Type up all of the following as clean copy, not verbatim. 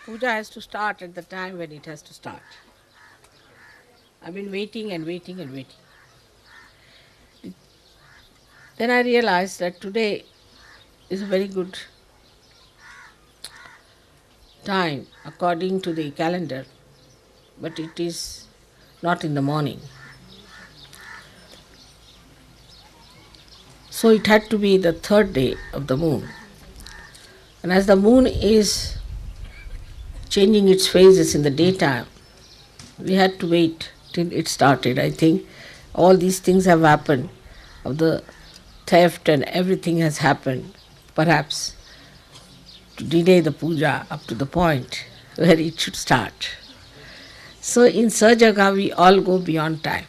puja has to start at the time when it has to start. I've been waiting and waiting and waiting. Then I realized that today is a very good time according to the calendar, but it is not in the morning. So it had to be the third day of the moon. And as the moon is changing its phases in the daytime, we had to wait till it started. I think all these things have happened, of the theft and everything has happened, perhaps to delay the puja up to the point where it should start. So in Sajaga we all go beyond time.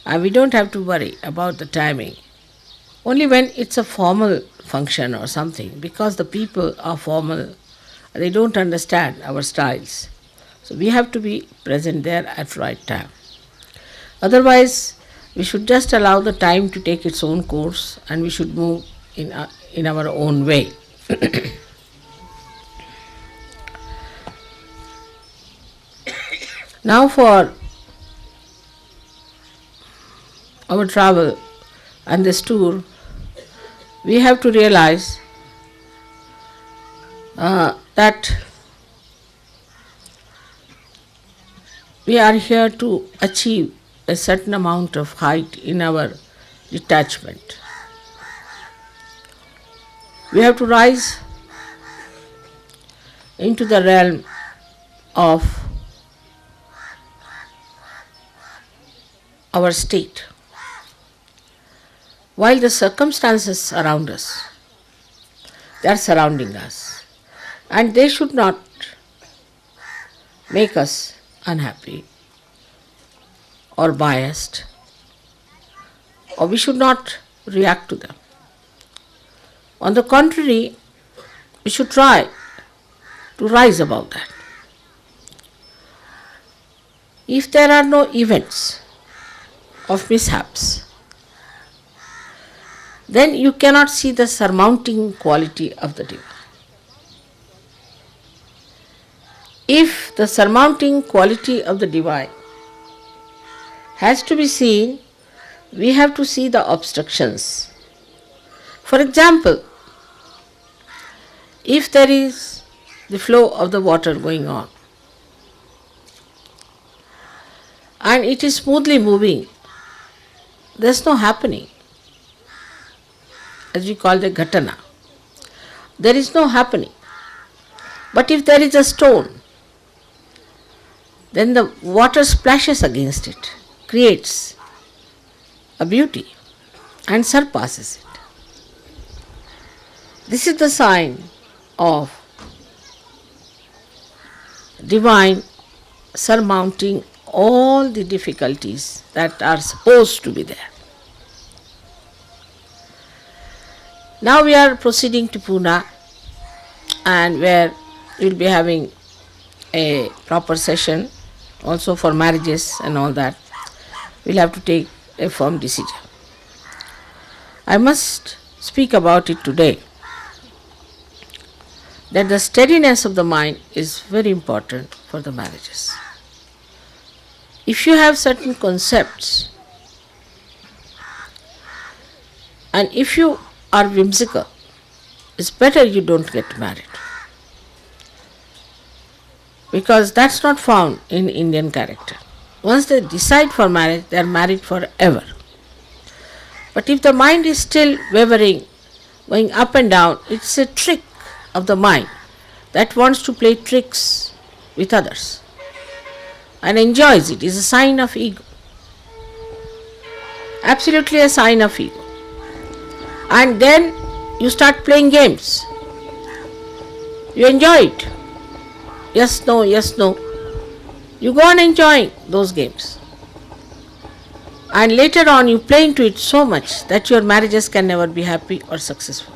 And we don't have to worry about the timing. Only when it's a formal function or something, because the people are formal, they don't understand our styles. So we have to be present there at right time. Otherwise, we should just allow the time to take its own course and we should move in our own way. Now for our travel and this tour, we have to realize that we are here to achieve a certain amount of height in our detachment. We have to rise into the realm of our state, while the circumstances around us, they are surrounding us, and they should not make us unhappy or biased, or we should not react to them. On the contrary, we should try to rise above that. If there are no events of mishaps, then you cannot see the surmounting quality of the divine. If the surmounting quality of the divine has to be seen, we have to see the obstructions. For example, if there is the flow of the water going on and it is smoothly moving, there is no happening, as we call the ghatana. There is no happening. But if there is a stone, then the water splashes against it, creates a beauty and surpasses it. This is the sign of divine surmounting all the difficulties that are supposed to be there. Now we are proceeding to Pune, and where we will be having a proper session also for marriages and all that. We will have to take a firm decision. I must speak about it today, that the steadiness of the mind is very important for the marriages. If you have certain concepts and if you are whimsical, it's better you don't get married, because that's not found in Indian character. Once they decide for marriage, they are married forever. But if the mind is still wavering, going up and down, it's a trick of the mind that wants to play tricks with others and enjoys it. Is a sign of ego. Absolutely a sign of ego. And then you start playing games. You enjoy it. Yes, no, yes, no. You go on enjoying those games. And later on you play into it so much that your marriages can never be happy or successful.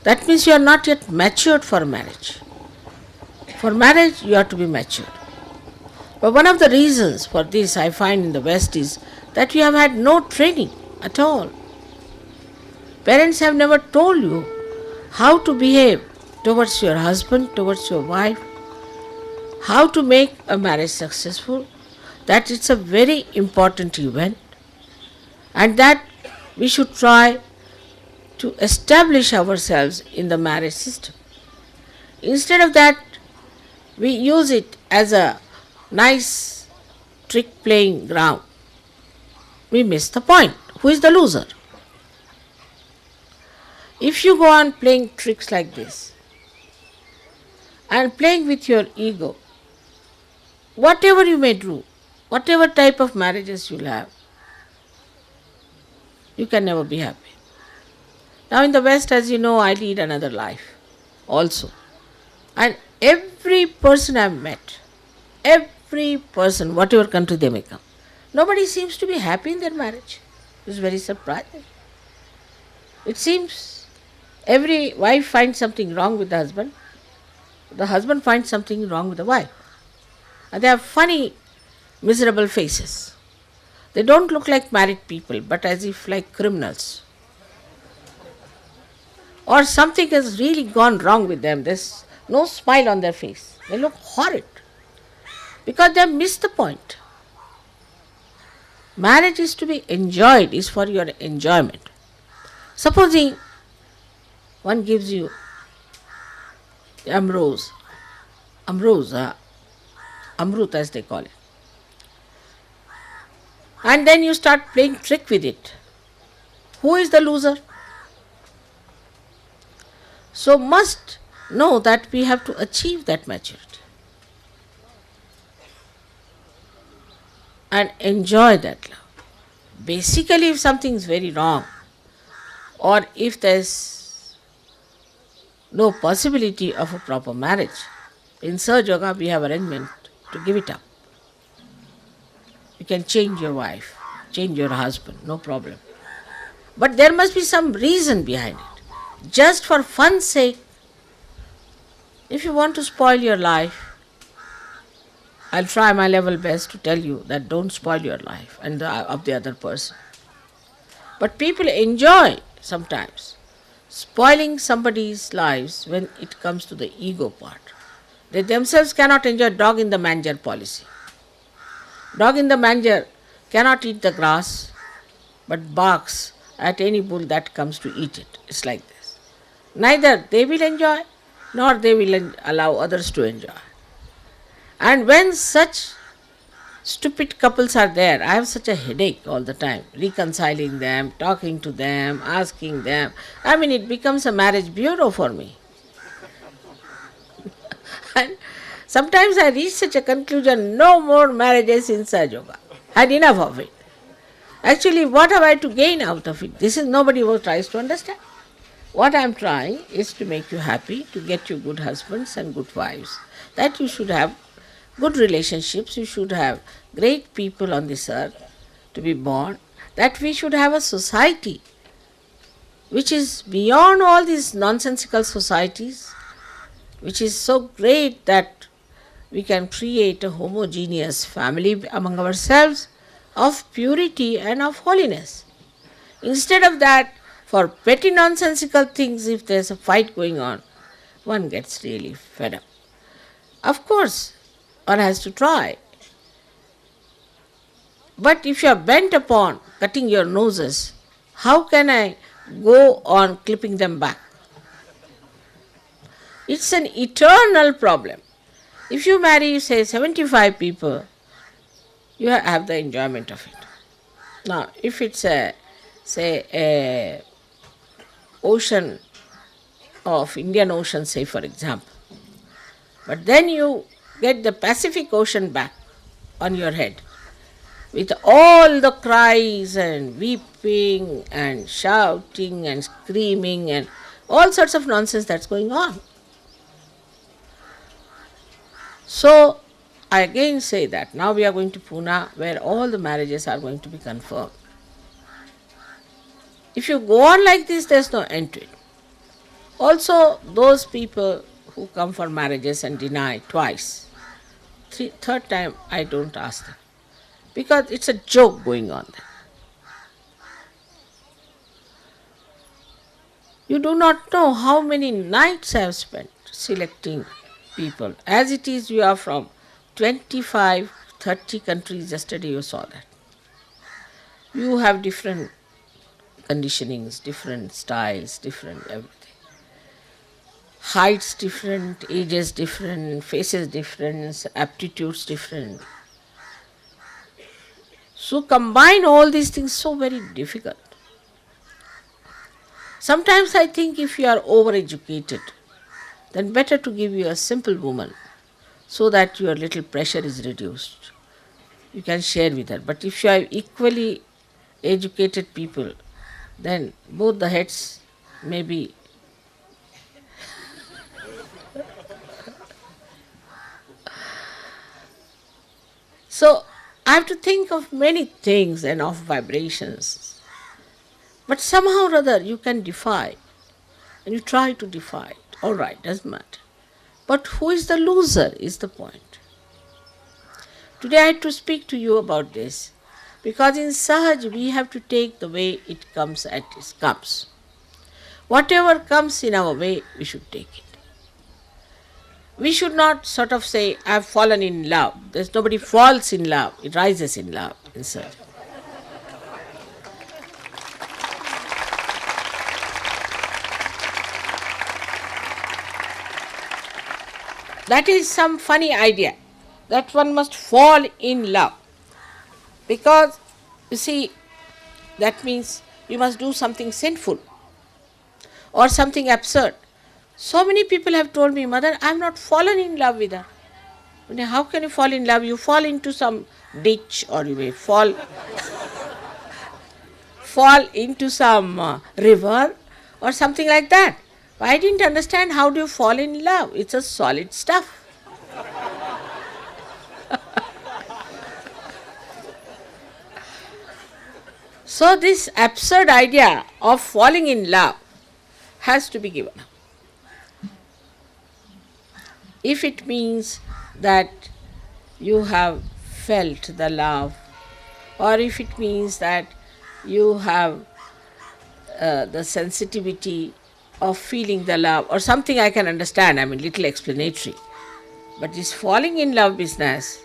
That means you are not yet matured for marriage. For marriage you have to be matured. But one of the reasons for this I find in the West is that you have had no training at all. Parents have never told you how to behave towards your husband, towards your wife, how to make a marriage successful, that it's a very important event, and that we should try to establish ourselves in the marriage system. Instead of that, we use it as a nice trick playing ground. We miss the point. Who is the loser? If you go on playing tricks like this and playing with your ego, whatever you may do, whatever type of marriages you'll have, you can never be happy. Now in the West, as you know, I lead another life also. And every person I've met, every person, whatever country they may come, nobody seems to be happy in their marriage. It's very surprising. It seems every wife finds something wrong with the husband finds something wrong with the wife. And they have funny, miserable faces. They don't look like married people, but as if like criminals. Or something has really gone wrong with them. There's no smile on their face. They look horrid because they have missed the point. Marriage is to be enjoyed, is for your enjoyment. Supposing one gives you amrut as they call it, and then you start playing trick with it. Who is the loser? So must know that we have to achieve that maturity and enjoy that love. Basically, if something is very wrong, or if there is no possibility of a proper marriage, in Sahaja Yoga we have arrangement to give it up. You can change your wife, change your husband, no problem. But there must be some reason behind it. Just for fun's sake, if you want to spoil your life, I'll try my level best to tell you that don't spoil your life and of the other person. But people enjoy sometimes spoiling somebody's lives when it comes to the ego part. They themselves cannot enjoy dog in the manger policy. Dog in the manger cannot eat the grass, but barks at any bull that comes to eat it. It's like this. Neither they will enjoy, nor they will allow others to enjoy. And when such stupid couples are there, I have such a headache all the time, reconciling them, talking to them, asking them. I mean, it becomes a marriage bureau for me. And sometimes I reach such a conclusion, no more marriages in Sahaja Yoga. I had enough of it. Actually, what have I to gain out of it? This is nobody who tries to understand. What I am trying is to make you happy, to get you good husbands and good wives. That you should have good relationships, you should have great people on this earth to be born, that we should have a society which is beyond all these nonsensical societies, which is so great that we can create a homogeneous family among ourselves of purity and of holiness. Instead of that, for petty nonsensical things, if there's a fight going on, one gets really fed up. Of course, one has to try. But if you are bent upon cutting your noses, how can I go on clipping them back? It's an eternal problem. If you marry, say, 75 people, you have the enjoyment of it. Now, if it's a ocean of Indian Ocean, say for example, but then you get the Pacific Ocean back on your head with all the cries and weeping and shouting and screaming and all sorts of nonsense that's going on. So, I again say that now we are going to Pune, where all the marriages are going to be confirmed. If you go on like this, there's no end to it. Also, those people who come for marriages and deny twice, third time I don't ask them, because it's a joke going on there. You do not know how many nights I have spent selecting people. As it is, you are from 25, 30 countries. Yesterday you saw that. You have different conditionings, different styles, different everything. Heights different, ages different, faces different, aptitudes different. So combine all these things, so very difficult. Sometimes I think if you are overeducated, then better to give you a simple woman so that your little pressure is reduced. You can share with her. But if you are equally educated people, then both the heads may be. So I have to think of many things and of vibrations. But somehow or other you can defy, and you try to defy it. All right, doesn't matter. But who is the loser is the point. Today I had to speak to you about this because in Sahaj we have to take the way it comes as it comes. Whatever comes in our way, we should take it. We should not sort of say, I have fallen in love. There's nobody falls in love, it rises in love in Sahaj. That is some funny idea, that one must fall in love. Because, you see, that means you must do something sinful or something absurd. So many people have told me, Mother, I have not fallen in love with her. How can you fall in love? You fall into some ditch, or you may fall into some river or something like that. I didn't understand how do you fall in love. It's a solid stuff. So this absurd idea of falling in love has to be given up. If it means that you have felt the love, or if it means that you have the sensitivity of feeling the love, or something I can understand, I mean little explanatory. But this falling in love business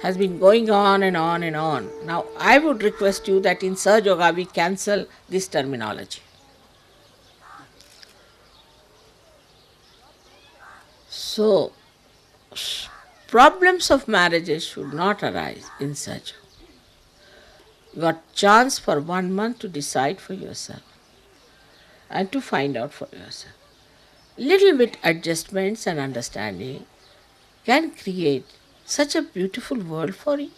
has been going on and on and on. Now I would request you that in Sahaja Yoga we cancel this terminology. So, problems of marriages should not arise in Sahaja. You got chance for 1 month to decide for yourself and to find out for yourself. Little bit adjustments and understanding can create such a beautiful world for you.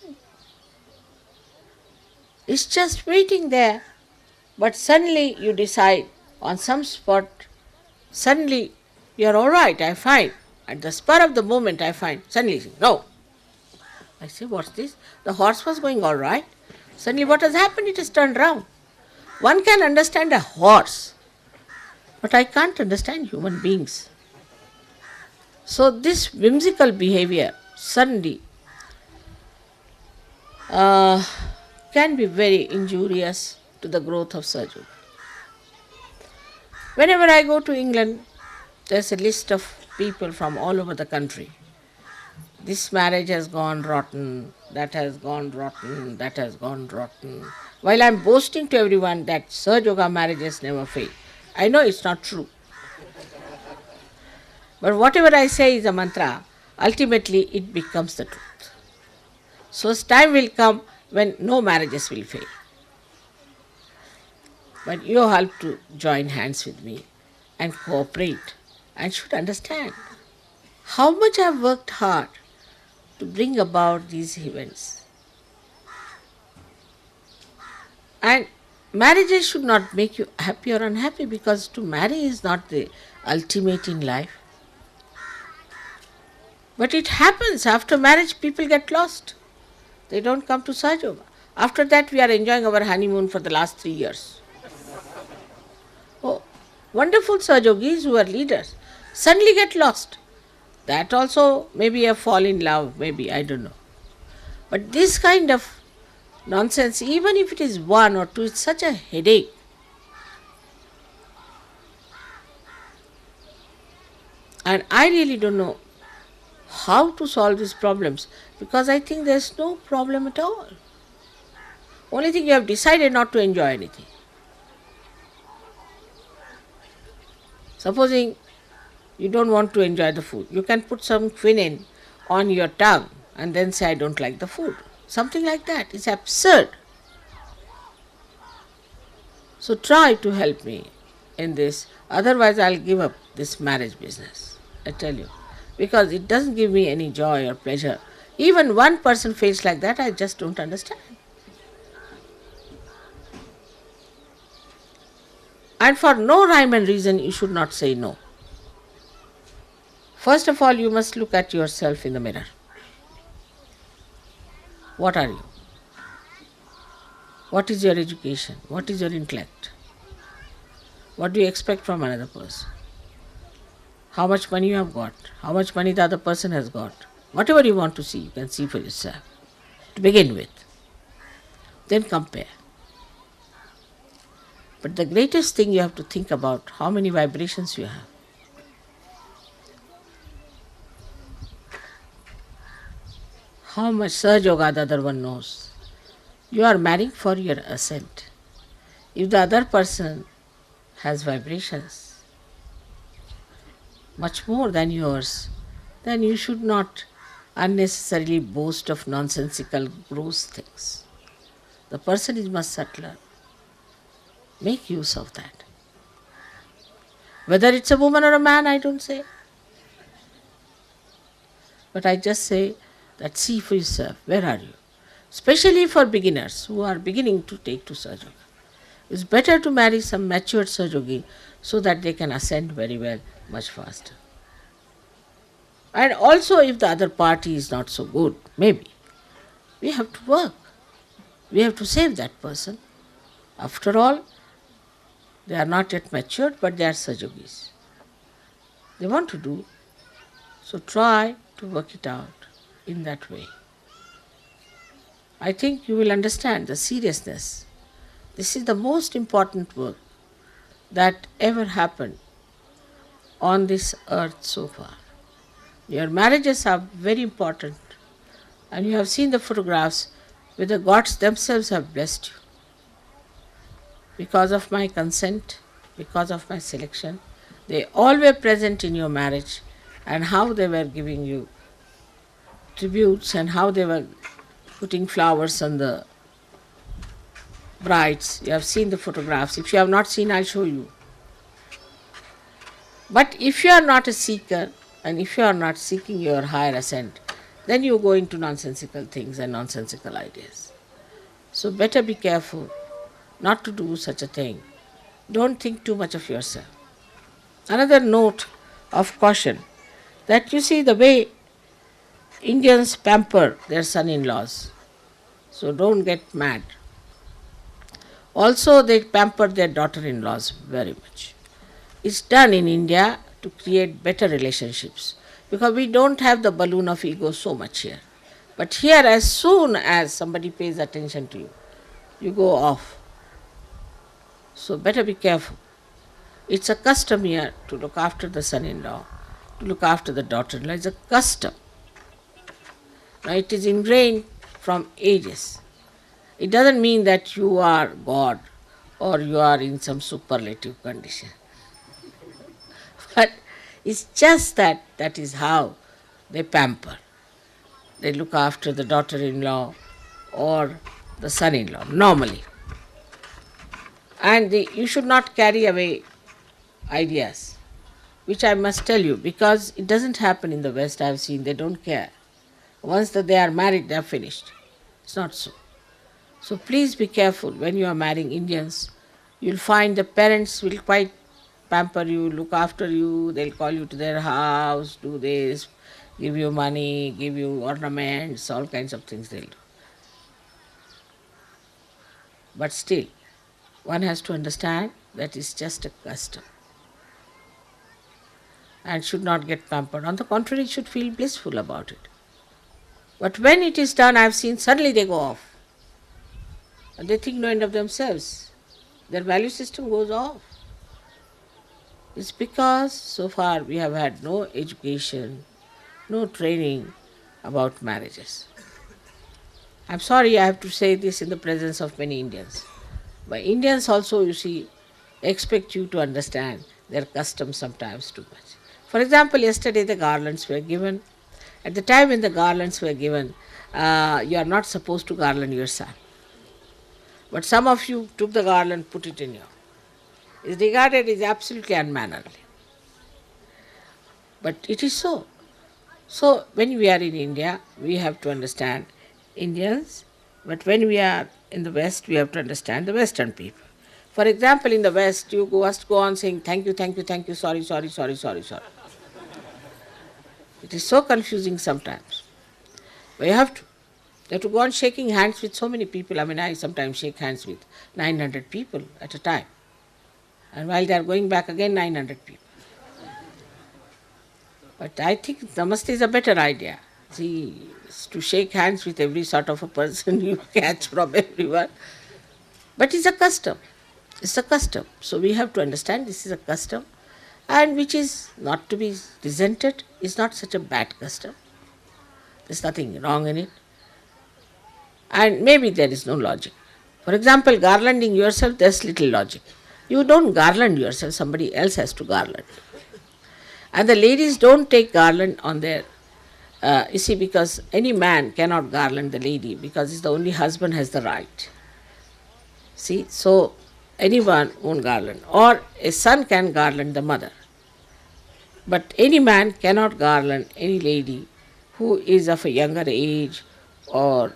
It's just waiting there, but suddenly you decide on some spot, suddenly you're all right, I find. At the spur of the moment I find, suddenly, no. I say, what's this? The horse was going all right. Suddenly what has happened? It has turned round. One can understand a horse, but I can't understand human beings. So this whimsical behavior suddenly can be very injurious to the growth of Sahaja. Whenever I go to England, there's a list of people from all over the country. This marriage has gone rotten, that has gone rotten, that has gone rotten. While I'm boasting to everyone that Sahaja Yoga marriages never fail. I know it's not true. But whatever I say is a mantra, ultimately it becomes the truth. So time will come when no marriages will fail. But you have to join hands with me and cooperate and should understand how much I have worked hard to bring about these events. And marriages should not make you happy or unhappy, because to marry is not the ultimate in life. But it happens, after marriage people get lost. They don't come to Sahaja Yoga. After that we are enjoying our honeymoon for the last 3 years. Oh, wonderful Sahaja Yogis who are leaders suddenly get lost. That also may be a fall in love, maybe, I don't know. But this kind of nonsense, even if it is 1 or 2, it's such a headache. And I really don't know how to solve these problems, because I think there's no problem at all. Only thing, you have decided not to enjoy anything. Supposing you don't want to enjoy the food, you can put some quinine on your tongue and then say, I don't like the food. Something like that. It's absurd. So try to help me in this. Otherwise, I'll give up this marriage business. I tell you. Because it doesn't give me any joy or pleasure. Even one person feels like that, I just don't understand. And for no rhyme and reason, you should not say no. First of all, you must look at yourself in the mirror. What are you? What is your education? What is your intellect? What do you expect from another person? How much money you have got? How much money the other person has got? Whatever you want to see, you can see for yourself. To begin with. Then compare. But the greatest thing, you have to think about how many vibrations you have. How much Sahaja Yoga the other one knows. You are marrying for your ascent. If the other person has vibrations much more than yours, then you should not unnecessarily boast of nonsensical, gross things. The person is much subtler. Make use of that. Whether it's a woman or a man, I don't say. But I just say that see for yourself, where are you? Especially for beginners who are beginning to take to Sahaja Yoga. It's better to marry some matured Sahaja Yogi so that they can ascend very well, much faster. And also, if the other party is not so good, maybe, we have to work. We have to save that person. After all, they are not yet matured, but they are Sahaja Yogis. They want to do. So try to work it out in that way. I think you will understand the seriousness. This is the most important work that ever happened on this earth so far. Your marriages are very important, and you have seen the photographs where the gods themselves have blessed you. Because of my consent, because of my selection, they all were present in your marriage, and how they were giving you tributes and how they were putting flowers on the brides. You have seen the photographs. If you have not seen, I'll show you. But if you are not a seeker, and if you are not seeking your higher ascent, then you go into nonsensical things and nonsensical ideas. So better be careful not to do such a thing. Don't think too much of yourself. Another note of caution, that you see the way Indians pamper their son-in-laws. So don't get mad. Also, they pamper their daughter-in-laws very much. It's done in India to create better relationships, because we don't have the balloon of ego so much here. But here, as soon as somebody pays attention to you, you go off. So better be careful. It's a custom here to look after the son-in-law, to look after the daughter-in-law. It's a custom. Now it is ingrained from ages. It doesn't mean that you are God or you are in some superlative condition. But it's just that is how they pamper. They look after the daughter-in-law or the son-in-law, normally. And you should not carry away ideas, which I must tell you, because it doesn't happen in the West. I have seen they don't care. Once that they are married, they are finished. It's not so. So please be careful when you are marrying Indians. You'll find the parents will quite pamper you, look after you. They'll call you to their house, do this, give you money, give you ornaments, all kinds of things they'll do. But still, one has to understand that it's just a custom and should not get pampered. On the contrary, should feel blissful about it. But when it is done, I have seen suddenly they go off. And they think no end of themselves. Their value system goes off. It's because so far we have had no education, no training about marriages. I'm sorry I have to say this in the presence of many Indians. But Indians also, you see, expect you to understand their customs sometimes too much. For example, yesterday the garlands were given. At the time when the garlands were given, you are not supposed to garland your son. But some of you took the garland, put it in your. It's regarded as absolutely unmannerly. But it is so. So when we are in India, we have to understand Indians, but when we are in the West, we have to understand the Western people. For example, in the West, you must go on saying thank you, thank you, thank you, sorry, sorry, sorry, sorry, sorry. It is so confusing sometimes. But you have to. You have to go on shaking hands with so many people. I mean, I sometimes shake hands with 900 people at a time. And while they are going back again, 900 people. But I think Namaste is a better idea. See, to shake hands with every sort of a person you catch from everyone. But it's a custom. It's a custom. So we have to understand this is a custom, and which is not to be resented. It's not such a bad custom. There's nothing wrong in it. And maybe there is no logic. For example, garlanding yourself, there's little logic. You don't garland yourself, somebody else has to garland. And the ladies don't take garland on their, you see, because any man cannot garland the lady because it's the only husband has the right. See, so anyone won't garland. Or a son can garland the mother. But any man cannot garland any lady who is of a younger age or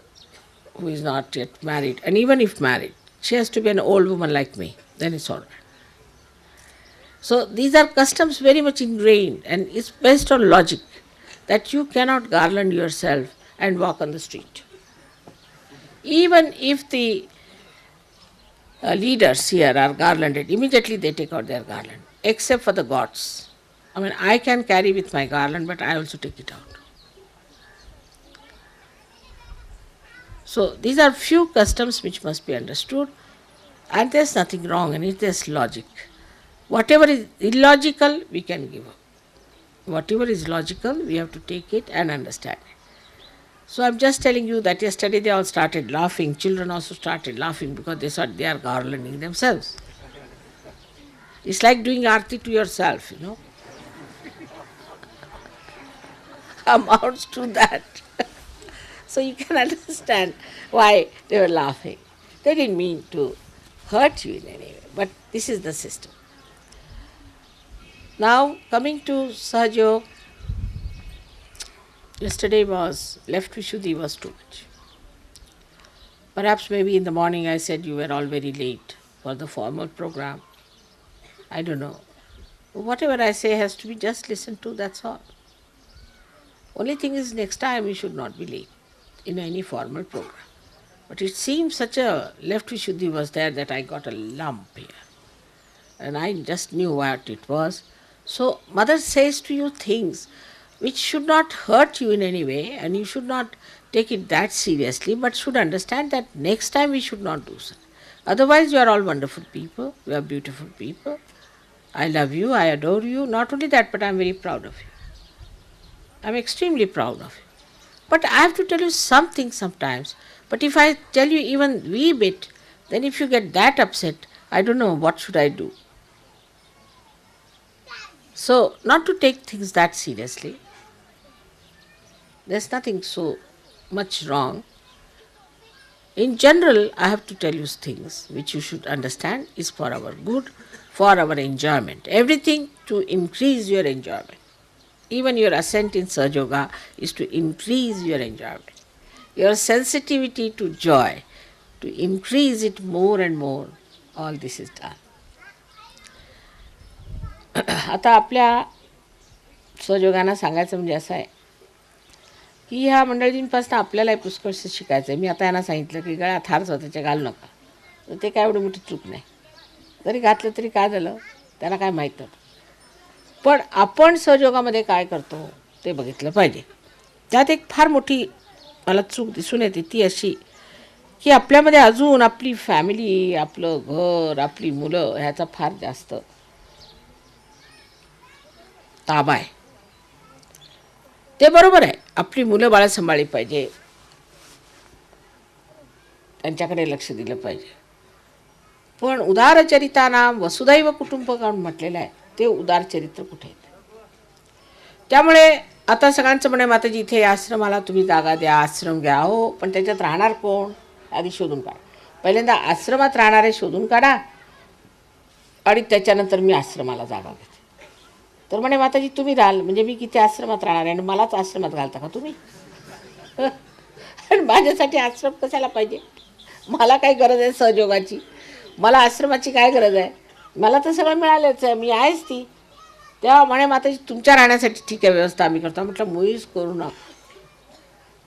who is not yet married. And even if married, she has to be an old woman like me. Then it's all right. So these are customs very much ingrained, and it's based on logic that you cannot garland yourself and walk on the street. Even if the leaders here are garlanded, immediately they take out their garland, except for the gods. I mean, I can carry with my garland, but I also take it out. So these are few customs which must be understood, and there's nothing wrong in it, there's logic. Whatever is illogical, we can give up. Whatever is logical, we have to take it and understand it. So I'm just telling you that yesterday they all started laughing. Children also started laughing because they thought they are garlanding themselves. It's like doing arti to yourself, amounts to that. So you can understand why they were laughing. They didn't mean to hurt you in any way, but this is the system. Now, coming to सहजय, yesterday was, left Vishuddhi was too much. Perhaps maybe in the morning I said you were all very late for the formal program. I don't know. Whatever I say has to be just listened to, that's all. Only thing is next time we should not be late in any formal program. But it seems such a left Vishuddhi was there that I got a lump here. And I just knew what it was. So mother says to you things which should not hurt you in any way, and you should not take it that seriously, but should understand that next time we should not do so. Otherwise you are all wonderful people, you are beautiful people. I love you, I adore you. Not only that, but I am very proud of you. I am extremely proud of you. But I have to tell you something sometimes. But if I tell you even wee bit, then if you get that upset, I don't know what should I do. So, not to take things that seriously. There's nothing so much wrong. In general, I have to tell you things which you should understand is for our good, for our enjoyment. Everything to increase your enjoyment. Even your ascent in Sahaja Yoga is to increase your enjoyment. Your sensitivity to joy, to increase it more and more, all this is done. आता आपल्या सहयोगांना सांगायचं म्हणजे असं आहे की ह्या मंडळींपासून आपल्यालाही पुष्कळसं शिकायचं आहे. मी आता यांना सांगितलं की गळ्यात हार स्वतःच्या घालू नका, तर ते काय एवढी मोठी चूक नाही. जरी घातलं तरी काय झालं, त्यांना काय माहीत नव्हतं. पण आपण सहयोगामध्ये काय करतो ते बघितलं पाहिजे. त्यात एक फार मोठी मला चूक दिसून येते, ती अशी की आपल्यामध्ये अजून आपली फॅमिली, आपलं घर, आपली मुलं ह्याचा फार जास्त ताबा आहे. ते बरोबर आहे, आपली मुलं बाळं सांभाळली पाहिजे, त्यांच्याकडे लक्ष दिलं पाहिजे. पण उदारचरितानां वसुधैव कुटुंबकम म्हटलेलं आहे, ते उदार चरित्र कुठे आहे? त्यामुळे आता सगळ्यांचं म्हणे, माताजी इथे आश्रमाला तुम्ही जागा द्या, आश्रम घ्या. हो, पण त्याच्यात राहणार कोण आधी शोधून काढा. पहिल्यांदा आश्रमात राहणारे शोधून काढा आणि त्याच्यानंतर मी आश्रमाला जागा घेते. तर म्हणे, माताजी तुम्ही राहाल म्हणजे मी किती आश्रमात राहणार आहे आणि मलाच आश्रमात घालता का तुम्ही? आणि माझ्यासाठी आश्रम कशाला पाहिजे? मला काय गरज आहे सहयोगाची? मला आश्रमाची काय गरज आहे? मला तर सगळं मिळालंच आहे, मी आहेच ती. तेव्हा म्हणे, माताजी तुमच्या राहण्यासाठी ठीक आहे, व्यवस्था आम्ही करतो. म्हटलं मुळीच करू नका.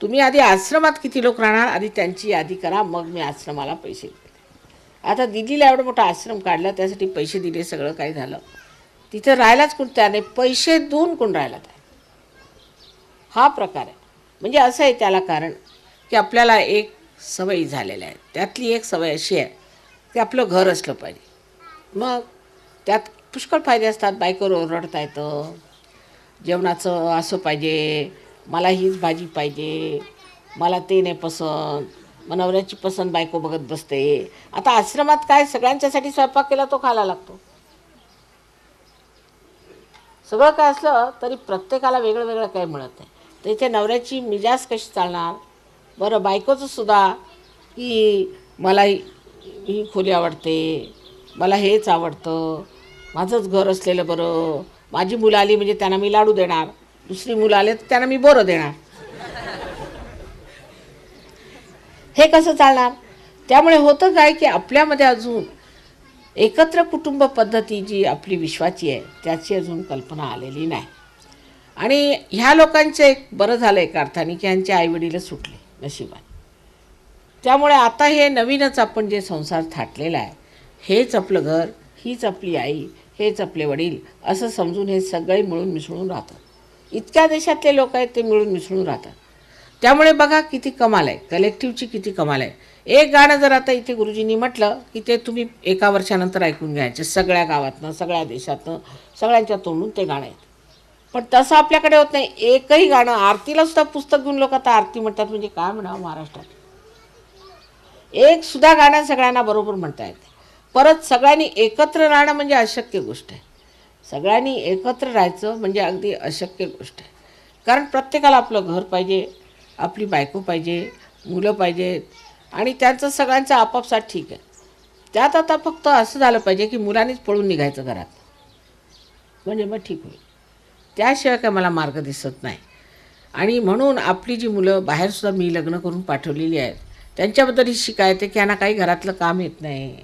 तुम्ही आधी आश्रमात किती लोक राहणार आधी त्यांची यादी करा, मग मी आश्रमाला पैसे देते. आता दिल्लीला एवढं मोठा आश्रम काढला, त्यासाठी पैसे दिले, सगळं काही झालं. तिथं राहायलाच कोण तयार नाही, पैसे देऊन कोण राहायला तयार? हा प्रकार आहे. म्हणजे असं आहे त्याला कारण की आपल्याला एक सवयी झालेल्या आहेत. त्यातली एक सवय अशी आहे की आपलं घर असलं पाहिजे. मग त्यात पुष्कळ फायदे असतात. बायकोवर ओरडता येतं, जेवणाचं असं पाहिजे, मला हीच भाजी पाहिजे, मला ते नाही पसंत, मग नवऱ्याची पसंत बायको बघत बसते. आता आश्रमात काय सगळ्यांच्यासाठी स्वयंपाक केला तो खायला लागतो. सगळं काय असलं तरी प्रत्येकाला वेगळं वेगळं काही मिळत नाही. तर इथे नवऱ्याची मिजाज कशी चालणार? बरं, बायकोचं सुद्धा की मला ही खोली आवडते, मला हेच आवडतं, माझंच घर असलेलं बरं, माझी मुलं आली म्हणजे त्यांना मी लाडू देणार, दुसरी मुलं आले तर त्यांना मी बोरं देणार. हे कसं चालणार? त्यामुळे होतं काय की आपल्यामध्ये अजून एकत्र कुटुंब पद्धती जी आपली विश्वाची आहे त्याची अजून कल्पना आलेली नाही. आणि ह्या लोकांचं एक बरं झालं एका अर्थाने की ह्यांचे आईवडीलच सुटले नशिबाने. त्यामुळे आता हे नवीनच आपण जे संसार थाटलेला आहे, हेच आपलं घर, हीच आपली आई, हेच आपले वडील असं समजून हे सगळे मिळून मिसळून राहतात. इतक्या देशातले लोक आहेत ते मिळून मिसळून राहतात. त्यामुळे बघा किती कमाल आहे, कलेक्टिव्हची किती कमाल आहे. एक गाणं जर आता इथे गुरुजींनी म्हटलं की ते तुम्ही एका वर्षानंतर ऐकून घ्यायचे, सगळ्या गावातनं, सगळ्या देशातनं, सगळ्यांच्या तोंडून ते गाणं आहे. पण तसं आपल्याकडे होत नाही. एकही गाणं, आरतीला सुद्धा पुस्तक घेऊन लोक आता आरती म्हणतात म्हणजे काय म्हणावं महाराष्ट्रात. एक सुद्धा गाणं सगळ्यांना बरोबर म्हणता येते. परत सगळ्यांनी एकत्र राहणं म्हणजे अशक्य गोष्ट आहे. सगळ्यांनी एकत्र राहायचं म्हणजे अगदी अशक्य गोष्ट आहे. कारण प्रत्येकाला आपलं घर पाहिजे, आपली बायको पाहिजे, मुलं पाहिजेत आणि त्यांचं सगळ्यांचं आपापसात ठीक आहे. त्यात आता फक्त असं झालं पाहिजे की मुलांनीच पळून निघायचं घरात, म्हणजे मग ठीक होईल. त्याशिवाय काय मला मार्ग दिसत नाही. आणि म्हणून आपली जी मुलं बाहेरसुद्धा मी लग्न करून पाठवलेली आहेत त्यांच्याबद्दल ही शिकायत आहे की यांना काही घरातलं काम येत नाही,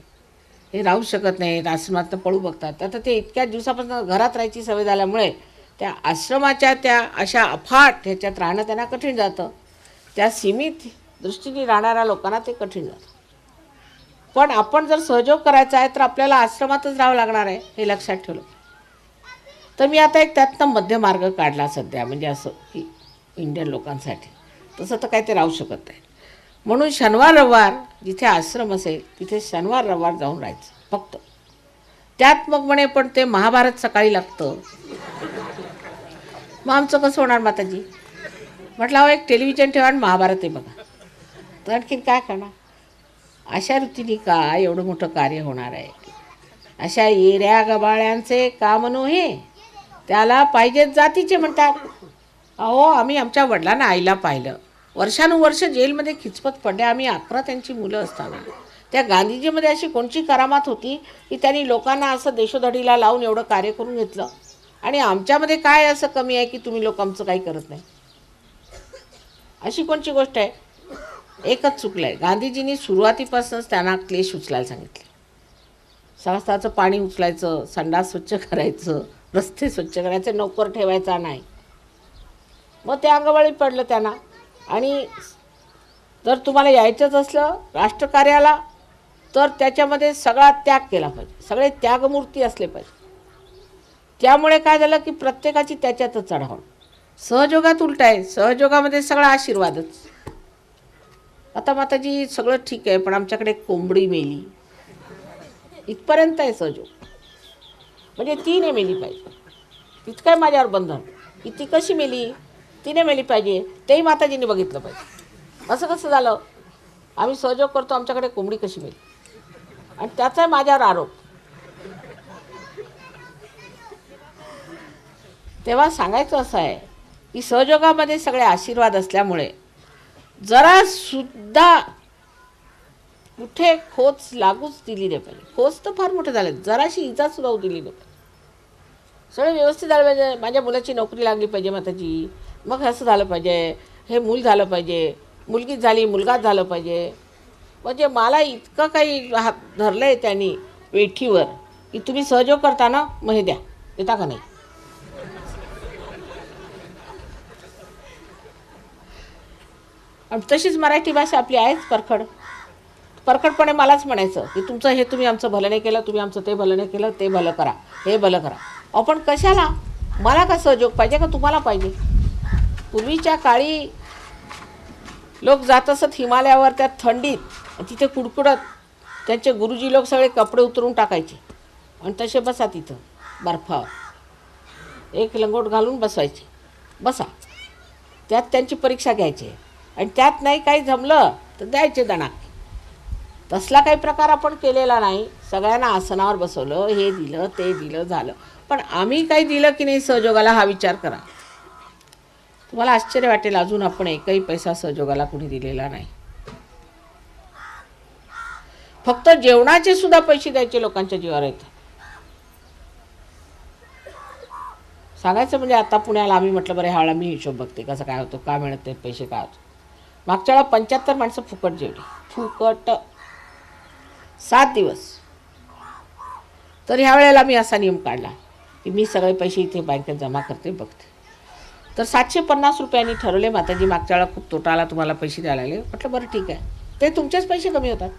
हे राहू शकत नाही, आश्रमातनं पळू बघतात. आता ते इतक्या दिवसापासून घरात राहायची सवय झाल्यामुळे त्या आश्रमाच्या त्या अशा अफाट ह्याच्यात राहणं त्यांना कठीण जातं. त्या सीमित दृष्टीने राहणाऱ्या लोकांना ते कठीण जातं. पण आपण जर सहयोग करायचा आहे तर आपल्याला आश्रमातच राहावं लागणार आहे, हे लक्षात ठेवलं. तर मी आता एक त्यातनं मध्य मार्ग काढला सध्या, म्हणजे असं की इंडियन लोकांसाठी तसं तर काय ते राहू शकत नाही. म्हणून शनिवार रविवार जिथे आश्रम असेल तिथे शनिवार रविवार जाऊन राहायचं फक्त. त्यात मग म्हणे पण ते महाभारत सकाळी लागतं, मग आमचं कसं होणार माताजी? म्हटलं अहो एक टेलिव्हिजन ठेवा आणि महाभारत आहे बघा, तर आणखीन काय करणार? अशा रीतीने काय एवढं मोठं कार्य होणार आहे? अशा येऱ्या गबाळ्यांचे काम नव्हे, त्याला पाहिजेत जातीचे म्हणतात. अहो आम्ही आमच्या वडिलांना आईला पाहिलं, वर्षानुवर्ष जेलमध्ये खिचपत पडले, आम्ही 11 त्यांची मुलं असताना. त्या गांधीजीमध्ये अशी कोणची करामात होती की त्यांनी लोकांना असं देशोधडीला लावून एवढं कार्य करून घेतलं, आणि आमच्यामध्ये काय असं कमी आहे की तुम्ही लोक आमचं काही करत नाही? अशी कोणची गोष्ट आहे? एकच चुकलं आहे, गांधीजींनी सुरुवातीपासूनच त्यांना क्लेश उचलायला सांगितले. सहस्त्राचं पाणी उचलायचं, संडास स्वच्छ करायचं, रस्ते स्वच्छ करायचे, नोकर ठेवायचा नाही. मग ते अंगवळी पडलं त्यांना. आणि जर तुम्हाला यायचंच असलं राष्ट्रकार्याला तर त्याच्यामध्ये सगळा त्याग केला पाहिजे, सगळे त्यागमूर्ती असले पाहिजे. त्यामुळे काय झालं की प्रत्येकाची त्याच्यातच चढावण. सहयोगात उलट आहे, सहयोगामध्ये सगळा आशीर्वादच. आता माताजी सगळं ठीक आहे पण आमच्याकडे कोंबडी मेली, इथपर्यंत आहे सहयोग. म्हणजे ती नाही मेली पाहिजे, इतकं माझ्यावर बंधन की ती कशी मेली? तिने मेली पाहिजे, तेही माताजींनी बघितलं पाहिजे. असं कसं झालं? आम्ही सहयोग करतो, आमच्याकडे कोंबडी कशी मेली, आणि त्याचा माझ्यावर आरोप. तेव्हा सांगायचं असं आहे की सहयोगामध्ये सगळे आशीर्वाद असल्यामुळे जरा सुद्धा कुठे खोच लागूच दिली नाही पाहिजे. खोच तर फार मोठे झाले, जराशी इजा सुद्धा होऊ दिली नाही पाहिजे. सगळं व्यवस्थित झालं पाहिजे. माझ्या मुलाची नोकरी लागली पाहिजे माताजी, मग असं झालं पाहिजे, हे मूल झालं पाहिजे, मुलगी झाली, मुलगाच झालं पाहिजे. म्हणजे मला इतकं काही हात धरलं आहे त्यांनी वेठीवर की तुम्ही सहयोग करता ना, मग हे द्या, देता का नाही. आणि तशीच मराठी भाषा आपली आहेच परखडपणे मलाच म्हणायचं की तुमचं हे तुम्ही आमचं भलं नाही केलं, तुम्ही आमचं ते भलं नाही केलं, ते भलं करा, हे भलं करा. आपण कशाला? मला का सहयोग पाहिजे का तुम्हाला पाहिजे? पूर्वीच्या काळी लोक जात असत हिमालयावर त्या थंडीत, तिथे कुडकुडत त्यांचे गुरुजी लोक सगळे कपडे उतरून टाकायचे आणि तसे बसा तिथं बर्फावर, एक लंगोट घालून बसवायचे, बसा. त्यात त्यांची परीक्षा घ्यायची आणि त्यात नाही काही जमलं तर द्यायचे दणा. तसला काही प्रकार आपण केलेला नाही. सगळ्यांना आसनावर बसवलं, हे दिलं, ते दिलं, झालं. पण आम्ही काही दिलं की नाही सहयोगाला, हा विचार करा. तुम्हाला आश्चर्य वाटेल, अजून आपण एकही पैसा सहयोगाला कुणी दिलेला नाही. फक्त जेवणाचे सुद्धा पैसे द्यायचे लोकांच्या जीवावर येतात. सांगायचं म्हणजे आता पुण्याला आम्ही म्हटलं बरं ह्यावेळेला मी हिशोब बघते कसं काय होतो, का मिळत ते पैसे, काय होतं. मागच्या वेळा 75 माणसं फुकट जेवली, फुकट 7 दिवस. तर ह्या वेळेला मी असा नियम काढला की मी सगळे पैसे इथे बँकेत जमा करते, बघते. तर 750 रुपयांनी ठरवले. माताजी मागच्या वेळा खूप तोटा आला, तुम्हाला पैसे द्यायला लागले. म्हटलं बरं ठीक आहे, ते तुमचेच पैसे कमी होतात.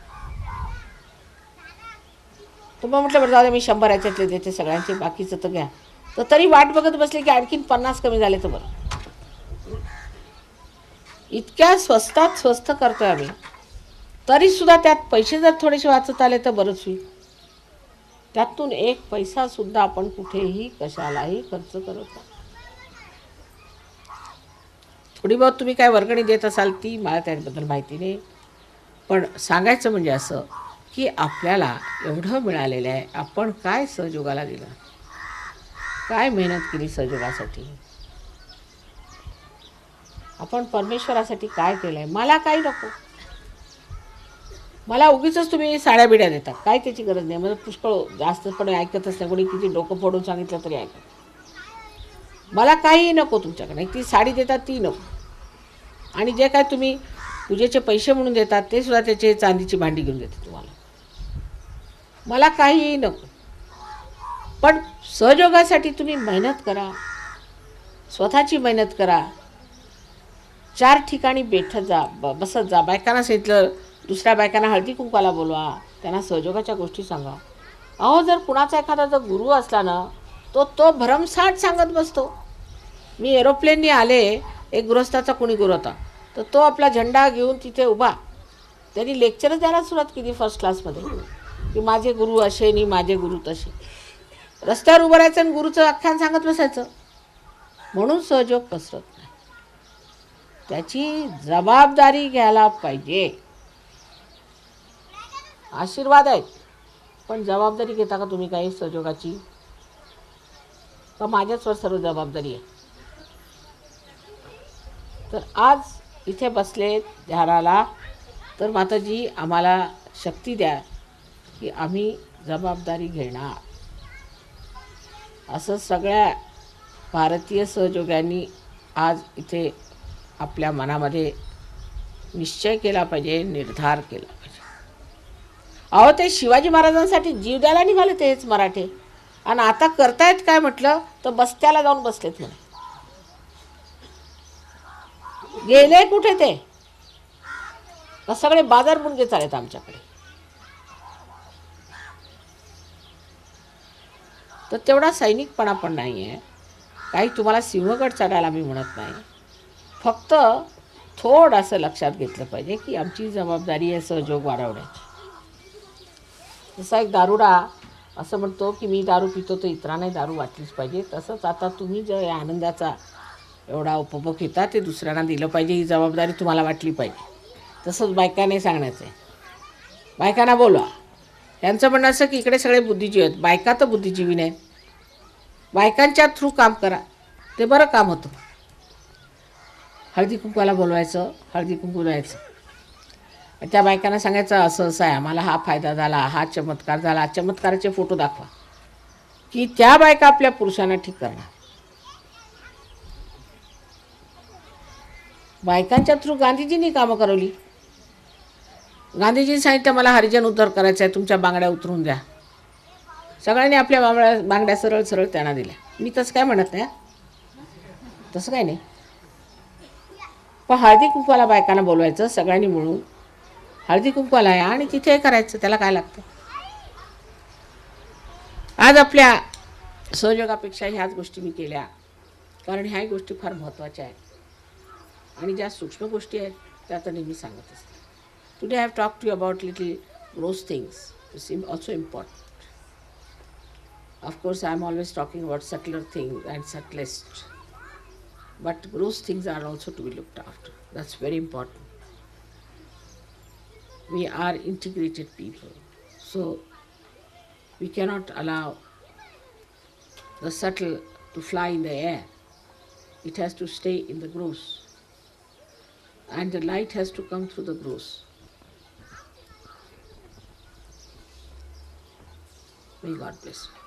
तर मग म्हटलं बरं जाऊ दे, मी 100 याच्यातले देते सगळ्यांचे, बाकीचं तर घ्या. तर तरी वाट बघत बसले की आणखीन 50 कमी झाले तर बरं. इतक्या स्वस्तात स्वस्त करतोय आम्ही, तरीसुद्धा त्यात पैसे जर थोडेसे वाचत आले तर बरंच होईल. त्यातून एक पैसासुद्धा आपण कुठेही कशालाही खर्च करत नाही. थोडी बहुत तुम्ही काय वर्गणी देत असाल ती मला त्याबद्दल माहिती नाही, पण सांगायचं म्हणजे असं की आपल्याला एवढं मिळालेलं आहे, आपण काय सहयोगाला दिलं, काय मेहनत केली सहयोगासाठी, आपण परमेश्वरासाठी काय केलं आहे. मला काही नको, मला उगीच तुम्ही साड्या बिड्या देता, काय त्याची गरज नाही. मला पुष्कळ जास्त पण ऐकतच नाही, कोणी किती डोकं फोडून सांगितलं तरी ऐकत. मला काही नको तुमच्याकडे. ती साडी देतात ती नको, आणि जे काय तुम्ही पूजेचे पैसे म्हणून देतात ते सुद्धा त्याचे चांदीची भांडी घेऊन देते तुम्हाला. मला काही नको. पण सहयोगासाठी तुम्ही मेहनत करा, स्वतःची मेहनत करा. 4 ठिकाणी बैठत जा, बसत जा. बायकांना सांगितलं दुसऱ्या बायकांना हळदी कुंकवाला बोलवा, त्यांना सहयोगाच्या गोष्टी सांगा. अहो जर कुणाचा एखादा जर गुरु असला ना, तो भरमसाठ सांगत बसतो. मी एरोप्लेननी आले, एक गृहस्थाचा कुणी गुरु होता, तर तो आपला झेंडा घेऊन तिथे उभा, त्यांनी लेक्चरच द्यायला सुरुवात केली फर्स्ट क्लासमध्ये की माझे गुरु असे आणि माझे गुरु तसे. रस्त्यावर उभं राहायचं आणि गुरुचं आख्यान सांगत बसायचं. म्हणून सहयोग पसरत नाही. त्याची जबाबदारी घ्यायला पाहिजे. आशीर्वाद आहेत, पण जबाबदारी घेता का तुम्ही काही सहयोगाची? का माझ्याचवर सर्व जबाबदारी आहे? तर आज इथे बसले ध्यानाला, तर माताजी आम्हाला शक्ती द्या की आम्ही जबाबदारी घेणार. असं सगळ्या भारतीय सहयोगांनी आज इथे आपल्या मनामध्ये निश्चय केला पाहिजे, निर्धार केला पाहिजे. अहो ते शिवाजी महाराजांसाठी जीव द्यायला निघाले ते हेच मराठे, आणि आता करतायत काय म्हटलं तर बस्त्याला जाऊन बसलेत म्हणे. गेले कुठे ते? का सगळे बाजार मुंगे चालेत आमच्याकडे? तर तेवढा सैनिकपणा पण नाही आहे. काही तुम्हाला सिंहगड चढायला मी म्हणत नाही, फक्त थोडंसं लक्षात घेतलं पाहिजे की आमची जबाबदारी आहे सहयोग वाढवण्याची. जसा एक दारुडा असं म्हणतो की मी दारू पितो तर इतरांनाही दारू वाटलीच पाहिजे, तसंच आता तुम्ही जो या आनंदाचा एवढा उपभोग घेता ते दुसऱ्यांना दिलं पाहिजे, ही जबाबदारी तुम्हाला वाटली पाहिजे. तसंच बायकांनी सांगण्याचं आहे. बायकांना बोलवा. त्यांचं म्हणणं असं की इकडे सगळे बुद्धिजीवी आहेत, बायका तर बुद्धिजीवी नाहीत. बायकांच्या थ्रू काम करा, ते बरं काम होतं. हळदी कुंकवाला बोलवायचं, हळदी कुंकू द्यायचं. त्या बायकांना सांगायचं असं असं आहे, आम्हाला हा फायदा झाला, हा चमत्कार झाला. चमत्काराचे फोटो दाखवा की त्या बायका आपल्या पुरुषांना ठीक करणार. बायकांच्या थ्रू गांधीजींनी कामं करवली. गांधीजींनी सांगितलं मला हरिजन उद्धार करायचा आहे, तुमच्या बांगड्या उतरून द्या. सगळ्यांनी आपल्या बांगड्या सरळ सरळ त्यांना दिल्या. मी तसं काय म्हणत नाही, तसं काय नाही. पण हळदी कुंकवाला बायकांना बोलवायचं सगळ्यांनी मिळून, हळदी कुंकवाला आहे आणि तिथे करायचं, त्याला काय लागतं. आज आपल्या सहयोगापेक्षा ह्याच गोष्टी मी केल्या, कारण ह्या गोष्टी फार महत्त्वाच्या आहेत आणि ज्या सूक्ष्म गोष्टी आहेत त्या तर नेहमी सांगत असते. Today I have talk to you about little gross things is also important. Of course, I am always talking about subtler things and subtlest, but gross things are also to be looked after. That's very important. We are integrated people, so we cannot allow the subtle to fly in the air. It has to stay in the gross, and the light has to come through the gross. May God bless you.